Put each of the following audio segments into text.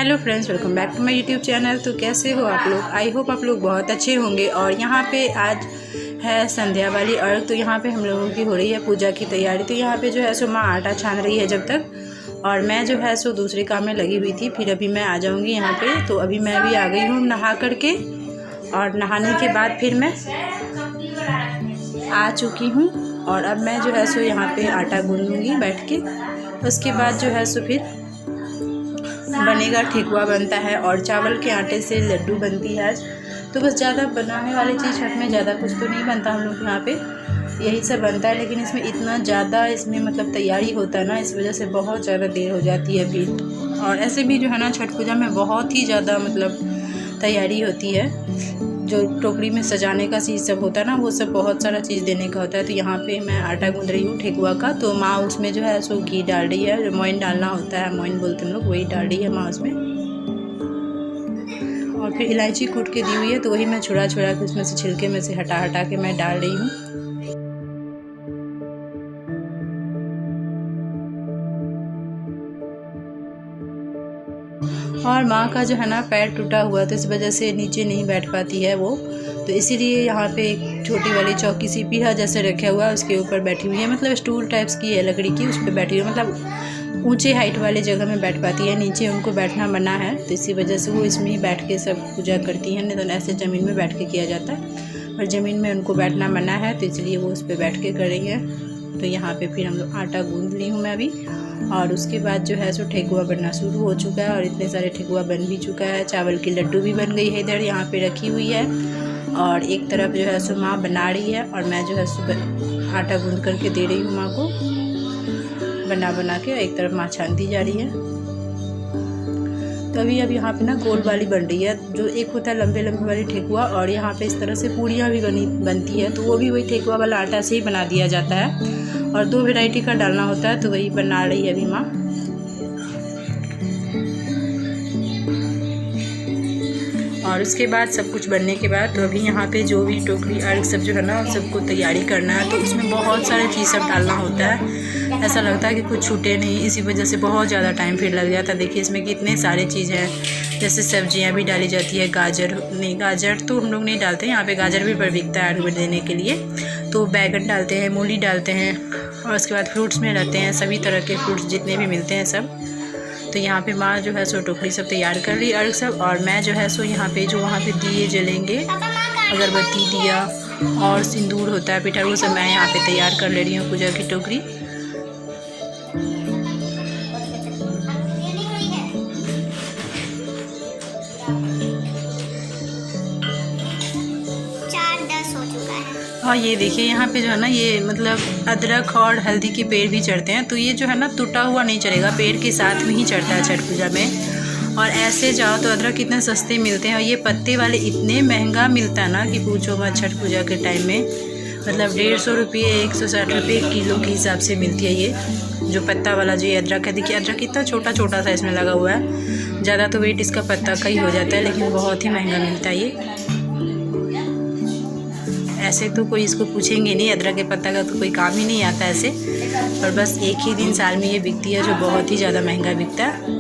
Hello friends, welcome back to my YouTube channel. तो कैसे हो आप लोग? आई होप आप लोग बहुत अच्छे होंगे। और यहाँ पे आज है संध्या वाली अर्घ। तो यहाँ पे हम लोगों की हो रही है पूजा की तैयारी। तो यहाँ पे जो है सो माँ आटा छान रही है जब तक, और मैं जो है सो दूसरे काम में लगी हुई थी। फिर अभी मैं आ जाऊँगी यहाँ पे। तो अभी मैं भी आ गई हूँ नहा करके, और नहाने के बाद फिर मैं आ चुकी हूँ। और अब मैं जो है सो यहाँ पे आटा गूँधूँगी बैठ के। उसके बाद जो है सो फिर बनेगा, ठेकुआ बनता है और चावल के आटे से लड्डू बनती है आज। तो बस ज़्यादा बनाने वाली चीज़ छठ में ज़्यादा कुछ तो नहीं बनता हम लोग यहाँ पे, यही सब बनता है। लेकिन इसमें इतना ज़्यादा मतलब तैयारी होता है ना, इस वजह से बहुत ज़्यादा देर हो जाती है फिर। और ऐसे भी जो है ना छठ पूजा में बहुत ही ज़्यादा तैयारी होती है। जो टोकरी में सजाने का चीज़ सब होता है ना, वो सब बहुत सारा चीज़ देने का होता है। तो यहाँ पे मैं आटा गूँध रही हूँ ठेकुआ का। तो माँ उसमें जो है सो घी डाल रही है, जो मोइन डालना होता है, मोइन बोलते हैं लोग, वही डाल रही है माँ उसमें। और फिर इलायची कूट के दी हुई है, तो वही मैं छुड़ा के उसमें से छिलके में से हटा के मैं डाल रही हूँ। और माँ का जो है ना पैर टूटा हुआ, तो इस वजह से नीचे नहीं बैठ पाती है वो। तो इसीलिए यहाँ पे एक छोटी वाली चौकी सी पीढ़ा जैसे रखा हुआ है, उसके ऊपर बैठी हुई है। स्टूल टाइप्स की है लकड़ी की, उस पर बैठी हुई है। ऊंचे हाइट वाले जगह में बैठ पाती है, नीचे उनको बैठना मना है। तो इसी वजह से वो इसमें ही बैठ के सब पूजा करती हैं। नहीं तो ऐसे ज़मीन में बैठ के किया जाता है, और ज़मीन में उनको बैठना मना है, तो इसलिए वो उस पर बैठ के कर रही है। तो यहाँ पे फिर हम लोग आटा गूँध ली हूँ मैं अभी। और उसके बाद जो है सो ठेकुआ बनना शुरू हो चुका है, और इतने सारे ठेकुआ बन भी चुका है। चावल की लड्डू भी बन गई है, इधर यहाँ पे रखी हुई है। और एक तरफ जो है सो माँ बना रही है, और मैं जो है सो आटा गूँध करके दे रही हूँ माँ को, बना के। एक तरफ माँ छानती जा रही है। तो अभी अब यहाँ पे ना गोल वाली बन रही है, जो एक होता है लंबे वाली ठेकुआ, और यहाँ पे इस तरह से पूड़ियाँ भी बनती है। तो वो भी वही ठेकुआ वाला आटा से ही बना दिया जाता है, और 2 वैरायटी का डालना होता है। तो वही बना रही है अभी माँ। और उसके बाद सब कुछ बनने के बाद, तो अभी यहाँ पे जो भी टोकरी अर्घ सब जो है ना, सबको तैयारी करना है। तो उसमें बहुत सारे चीज़ सब डालना होता है, ऐसा लगता है कि कुछ छूटे नहीं। इसी वजह से बहुत ज़्यादा टाइम फिर लग जाता है। देखिए इसमें कितने सारे चीज़ हैं, जैसे सब्जियां भी डाली जाती है। गाजर तो हम लोग नहीं डालते, यहाँ पे गाजर भी पर बिकता है अर्घ देने के लिए। तो बैगन डालते हैं, मूली डालते हैं, और उसके बाद फ्रूट्स में रहते हैं सभी तरह के फ्रूट्स जितने भी मिलते हैं सब। तो यहाँ पे माँ जो है सो टोकरी सब तैयार कर रही अर्घ सब। और मैं जो है सो यहाँ पे जो वहाँ पे दिए जलेंगे, अगरबत्ती, दिया और सिंदूर होता है, पिठा, वो सब मैं यहाँ पे तैयार कर ले रही हूँ पूजा की टोकरी। और ये देखिए यहाँ पे जो है ना, ये अदरक और हल्दी के पेड़ भी चढ़ते हैं। तो ये जो है ना टूटा हुआ नहीं चढ़ेगा, पेड़ के साथ में ही चढ़ता है छठ पूजा में। और ऐसे जाओ तो अदरक कितने सस्ते मिलते हैं, और ये पत्ते वाले इतने महंगा मिलता है ना कि पूछो मत। छठ पूजा के टाइम में 150 रुपये, 160 रुपये किलो के हिसाब से मिलती है ये जो पत्ता वाला जो ये अदरक है। देखिए अदरक कितना छोटा छोटा सा इसमें लगा हुआ है। ज़्यादा तो वेट इसका पत्ता का ही हो जाता है, लेकिन बहुत ही महंगा मिलता है ये। ऐसे तो कोई इसको पूछेंगे नहीं, अदरक के पत्ता का तो कोई काम ही नहीं आता ऐसे। और बस एक ही दिन साल में ये बिकती है, जो बहुत ही ज़्यादा महंगा बिकता है।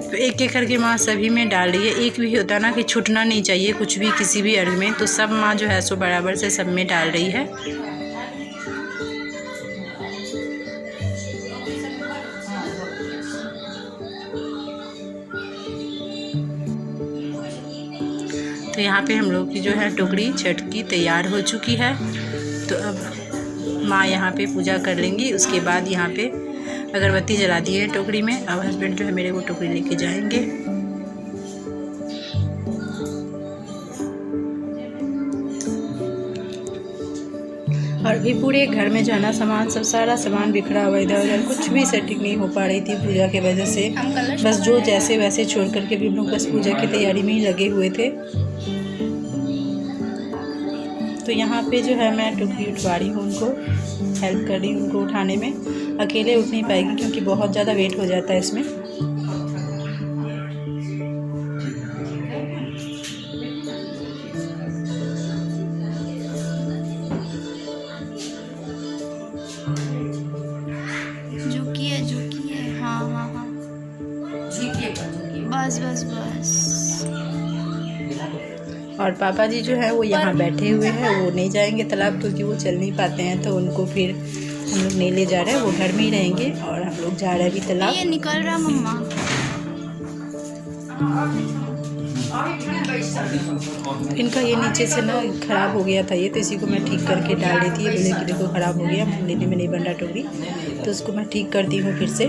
तो एक एक करके माँ सभी में डाल रही है। एक भी होता है ना कि छूटना नहीं चाहिए कुछ भी किसी भी अर्घ में, तो सब माँ जो है सो बराबर से सब में डाल रही है। तो यहाँ पे हम लोग की जो है टोकरी छठ की तैयार हो चुकी है। तो अब माँ यहाँ पे पूजा कर लेंगी। उसके बाद यहाँ पे अगरबत्ती जला दी है टोकरी में। अब हस्बैंड जो है मेरे वो टोकरी लेके जाएंगे। और भी पूरे घर में जो है ना सब सारा सामान बिखरा हुआ, इधर उधर कुछ भी सेटिंग नहीं हो पा रही थी पूजा के वजह से। बस जो जैसे वैसे छोड़ करके भी हम लोग बस पूजा की तैयारी में ही लगे हुए थे। तो यहाँ पे जो है मैं टोकरी उठवा रही हूँ, उनको हेल्प कर रही हूँ उनको उठाने में। अकेले उठ नहीं पाएगी क्योंकि बहुत ज़्यादा वेट हो जाता है इसमें। बस। और पापा जी जो है वो यहाँ बैठे हुए हैं, वो नहीं जाएंगे तालाब क्योंकि वो चल नहीं पाते हैं, तो उनको फिर हम लोग नहीं ले जा रहे हैं, वो घर में ही रहेंगे और हम लोग जा रहे हैं अभी तालाब। ये निकल रहा मम्मा। इनका ये नीचे से ना ख़राब हो गया था ये, तो इसी को मैं ठीक करके डाल रही थी। ये बोले कि देखो ख़राब हो गया, लेने में नहीं बन रहा टोकरी, तो उसको मैं ठीक करती हूँ फिर से।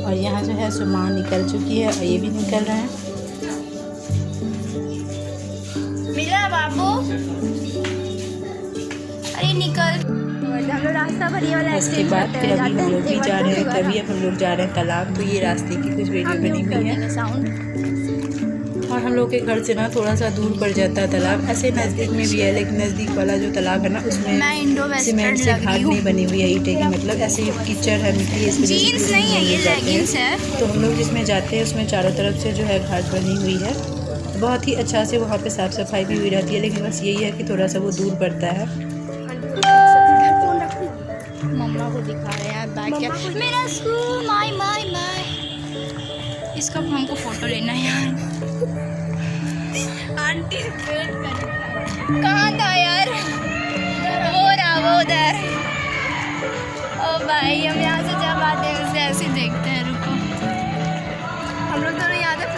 और यहाँ जो है सो माँ निकल चुकी है और ये भी निकल रहे हैं। मिला बाबू, अरे निकल। रास्ता भरी वाला। उसके बाद फिर अभी हम लोग भी जा रहे हैं, तभी अब हम लोग जा रहे हैं तालाब। तो ये रास्ते की कुछ वीडियो बनी हुई है। और हम लोग के घर से ना थोड़ा सा दूर पड़ जाता है तालाब, ऐसे नज़दीक में भी है, लेकिन नज़दीक वाला जो तालाब है ना उसमें सीमेंट से घाट नहीं बनी हुई है, ईंटें की, मतलब ऐसे कीचड़ है, मिट्टी, इस वजह से नहीं जाते हैं। तो हम लोग जिसमें जाते हैं उसमें चारों तरफ से जो है घाट बनी हुई है, बहुत ही अच्छा से वहाँ पे साफ़ सफाई भी हुई रहती है, लेकिन बस यही है कि थोड़ा सा वो दूर पड़ता है। मम्मा को दिखा रहे हैं बैग क्या मेरा स्कूल। माय माय माय, इसका हमको फोटो लेना है यार। आंटी कहाँ था यार, वो रहा वो उधर। ओ भाई हम यहाँ से जब आते हैं उसे ऐसे देखते हैं। रुको हम लोग दोनों याद है।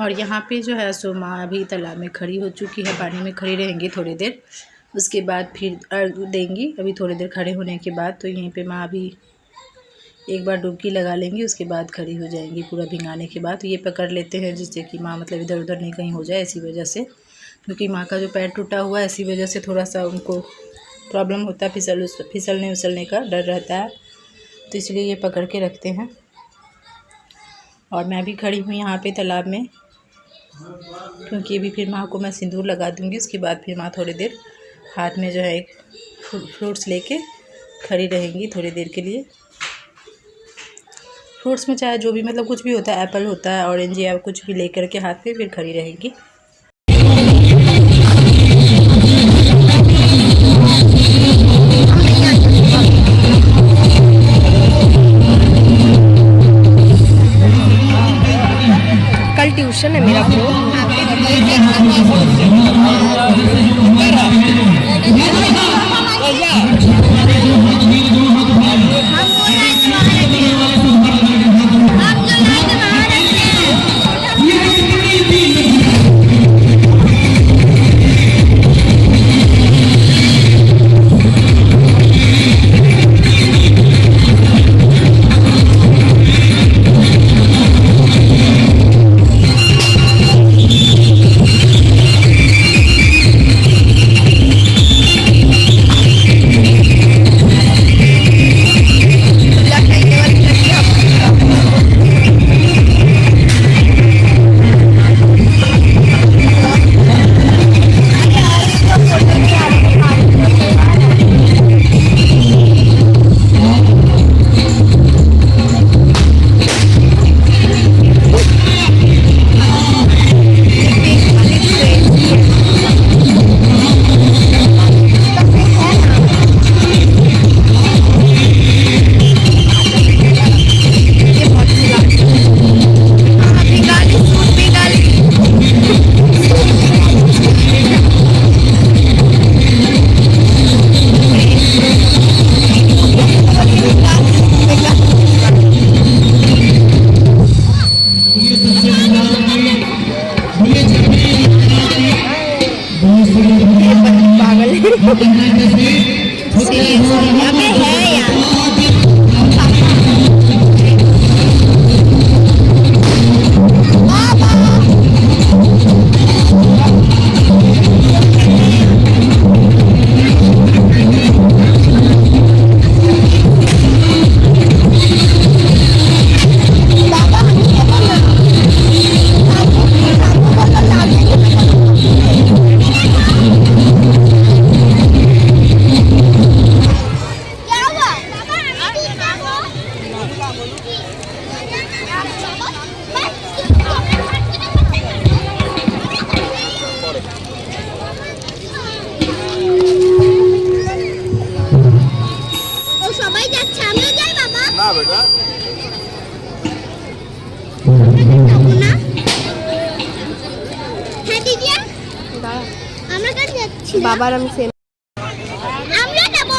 और यहाँ पे जो है सो माँ अभी तालाब में खड़ी हो चुकी है, पानी में खड़ी रहेंगी थोड़ी देर, उसके बाद फिर अर्घ देंगी। अभी थोड़ी देर खड़े होने के बाद तो यहीं पे माँ अभी एक बार डुबकी लगा लेंगी, उसके बाद खड़ी हो जाएंगी पूरा भिंगाने के बाद। तो ये पकड़ लेते हैं जिससे कि माँ मतलब इधर उधर नहीं कहीं हो जाए, इसी वजह से, क्योंकि माँ का जो पैर टूटा हुआ है इसी वजह से थोड़ा सा उनको प्रॉब्लम होता है, फिसलने उसलने का डर रहता है, तो इसलिए ये पकड़ के रखते हैं। और मैं भी खड़ी हूँ यहाँ पे तालाब में, क्योंकि अभी फिर माँ को मैं सिंदूर लगा दूँगी। उसके बाद फिर माँ थोड़ी देर हाथ में जो है एक फ्रूट्स लेके खड़ी रहेंगी थोड़ी देर के लिए। फ्रूट्स में चाहे जो भी मतलब कुछ भी होता है, एप्पल होता है, ऑरेंज या कुछ भी लेकर के हाथ पे फिर खड़ी रहेंगी। कल ट्यूशन है मेरा को। যাচ্ছে আমিও যাই বাবা না বেটা যাবো না হ্যাঁ দিদিয়া আমরা কাজ যাচ্ছি বাবার আমি সেম আমরা যাব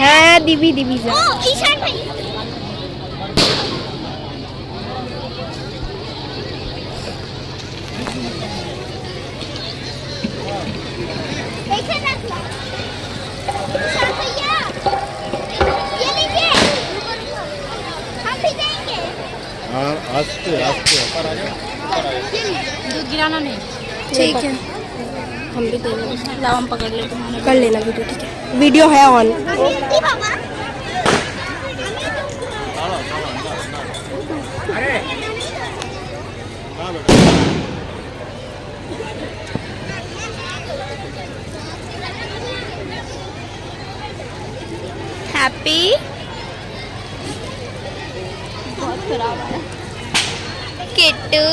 হ্যাঁ দিবি যা ও ঈশান ভাই देखिए ना ঈশাन भैया ये लीजिए हम भी देंगे और आस्ते आस्ते ऊपर आ जा दूध गिराना नहीं। ठीक है हम भी देंगे। लाओ हम पकड़ लेते हैं। कर लेना वीडियो ठीक है वीडियो है ऑन बाबा हैप्पी बहुत खराब है किट्टू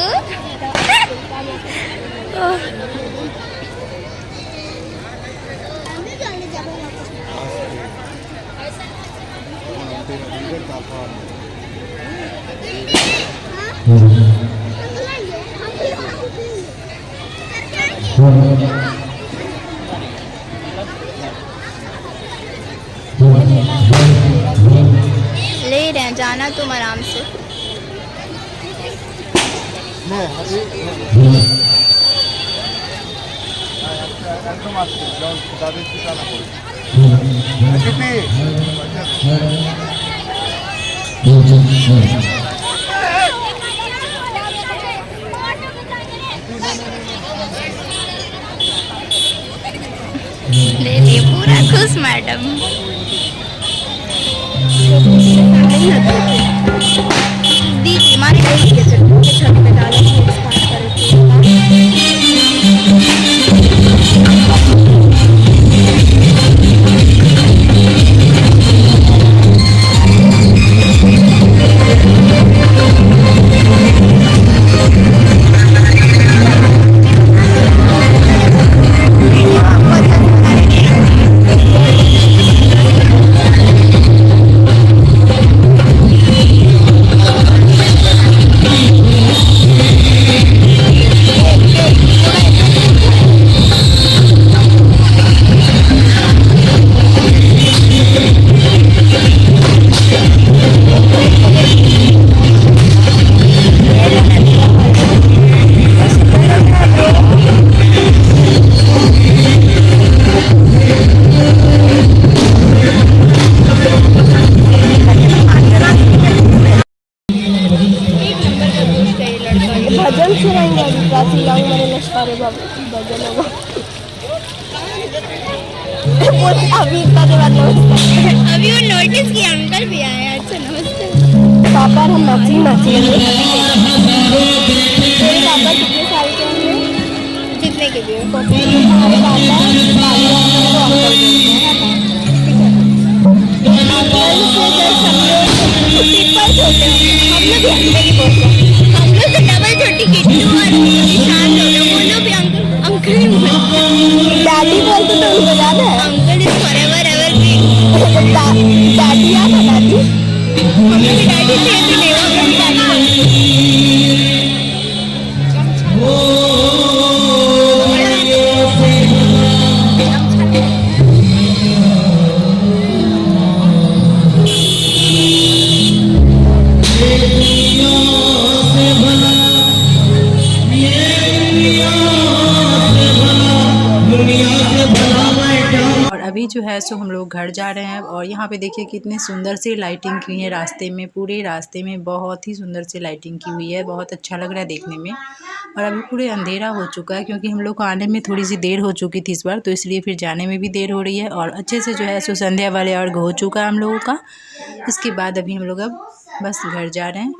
ले रहे हैं जाना तुम आराम से একদম আসছে যাও তাদের ঠিকানা না করে কিপি ले लिए पूरा खुश मैडम दीदी मारे छत पे डाला भजन सुनाएंगे अभी प्राची लाऊं मेरे लश्कारे बाबू भजन होगा अभी इतना के बाद नमस्ते अभी वो नोटिस किया अंकल भी आए अच्छा नमस्ते पापा हम नाचेंगे तेरे पापा कितने साल के होंगे जितने के भी हो हमारे पापा हम लोग भी अंकल ही बोलते हैं हम लोग तो डबल छोटी किट्टू और ईशान लोग वो लोग भी अंकल ही बोलते हैं डैडी बोलते तो उनको याद है uncle is forever ever be daddy याद है डैडी हम लोग डैडी थे भी नहीं हम लोग डैडी अभी जो है सो हम लोग घर जा रहे हैं और यहाँ पे देखिए कितनी सुंदर सी लाइटिंग की है रास्ते में, पूरे रास्ते में बहुत ही सुंदर सी लाइटिंग की हुई है, बहुत अच्छा लग रहा है देखने में। और अभी पूरे अंधेरा हो चुका है क्योंकि हम लोग को आने में थोड़ी सी देर हो चुकी थी इस बार, तो इसलिए फिर जाने में भी देर हो रही है। और अच्छे से जो है सो संध्या वाले अर्घ हो चुका है हम लोगों का। इसके बाद अभी हम लोग अब बस घर जा रहे हैं।